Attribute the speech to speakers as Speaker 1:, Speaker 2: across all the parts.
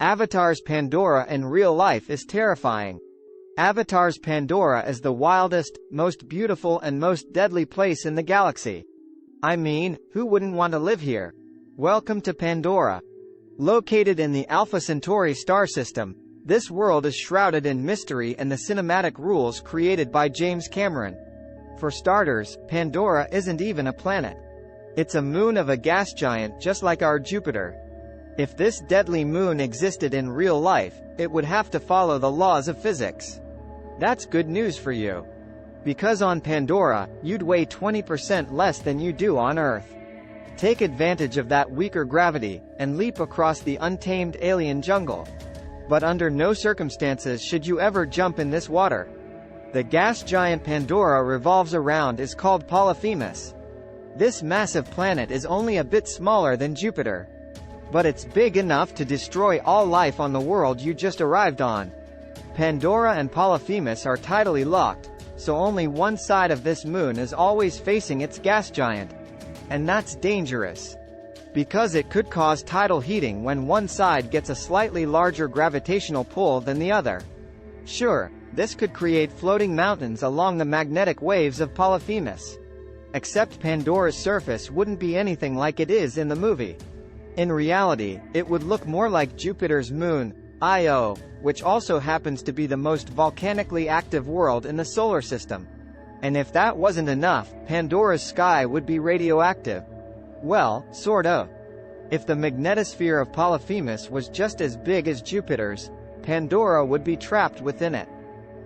Speaker 1: Avatar's Pandora in real life is terrifying. Avatar's Pandora is the wildest, most beautiful and most deadly place in the galaxy. I mean, who wouldn't want to live here? Welcome to Pandora. Located in the Alpha Centauri star system, this world is shrouded in mystery and the cinematic rules created by James Cameron. For starters, Pandora isn't even a planet. It's a moon of a gas giant just like our Jupiter. If this deadly moon existed in real life, it would have to follow the laws of physics. That's good news for you. Because on Pandora, you'd weigh 20% less than you do on Earth. Take advantage of that weaker gravity, and leap across the untamed alien jungle. But under no circumstances should you ever jump in this water. The gas giant Pandora revolves around is called Polyphemus. This massive planet is only a bit smaller than Jupiter. But it's big enough to destroy all life on the world you just arrived on. Pandora and Polyphemus are tidally locked, so only one side of this moon is always facing its gas giant. And that's dangerous. Because it could cause tidal heating when one side gets a slightly larger gravitational pull than the other. Sure, this could create floating mountains along the magnetic waves of Polyphemus. Except Pandora's surface wouldn't be anything like it is in the movie. In reality, it would look more like Jupiter's moon, Io, which also happens to be the most volcanically active world in the solar system. And if that wasn't enough, Pandora's sky would be radioactive. Well, sort of. If the magnetosphere of Polyphemus was just as big as Jupiter's, Pandora would be trapped within it.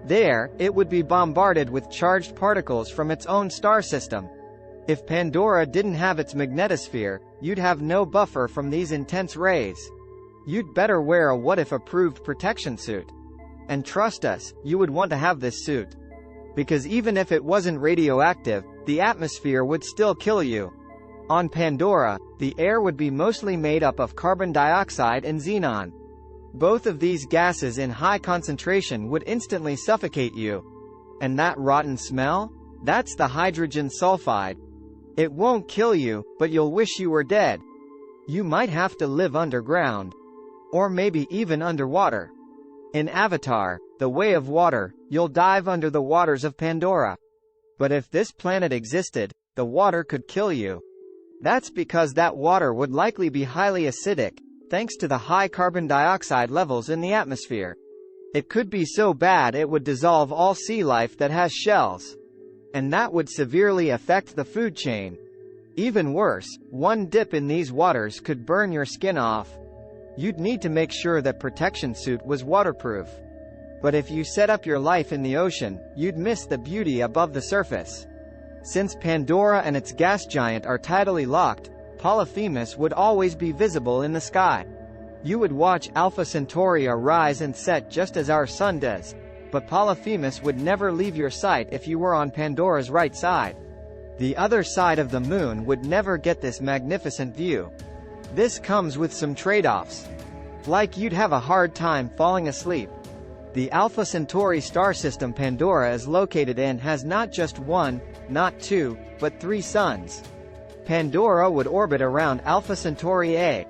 Speaker 1: There, it would be bombarded with charged particles from its own star system. If Pandora didn't have its magnetosphere, you'd have no buffer from these intense rays. You'd better wear a what-if-approved protection suit. And trust us, you would want to have this suit. Because even if it wasn't radioactive, the atmosphere would still kill you. On Pandora, the air would be mostly made up of carbon dioxide and xenon. Both of these gases in high concentration would instantly suffocate you. And that rotten smell? That's the hydrogen sulfide. It won't kill you, but you'll wish you were dead. You might have to live underground. Or maybe even underwater. In Avatar, The Way of Water, you'll dive under the waters of Pandora. But if this planet existed, the water could kill you. That's because that water would likely be highly acidic, thanks to the high carbon dioxide levels in the atmosphere. It could be so bad it would dissolve all sea life that has shells. And that would severely affect the food chain. Even worse, one dip in these waters could burn your skin off. You'd need to make sure that protection suit was waterproof. But if you set up your life in the ocean, you'd miss the beauty above the surface. Since Pandora and its gas giant are tidally locked, Polyphemus would always be visible in the sky. You would watch Alpha Centauri rise and set just as our sun does. But Polyphemus would never leave your sight if you were on Pandora's right side. The other side of the moon would never get this magnificent view. This comes with some trade-offs. Like you'd have a hard time falling asleep. The Alpha Centauri star system Pandora is located in has not just one, not two, but 3 suns. Pandora would orbit around Alpha Centauri A,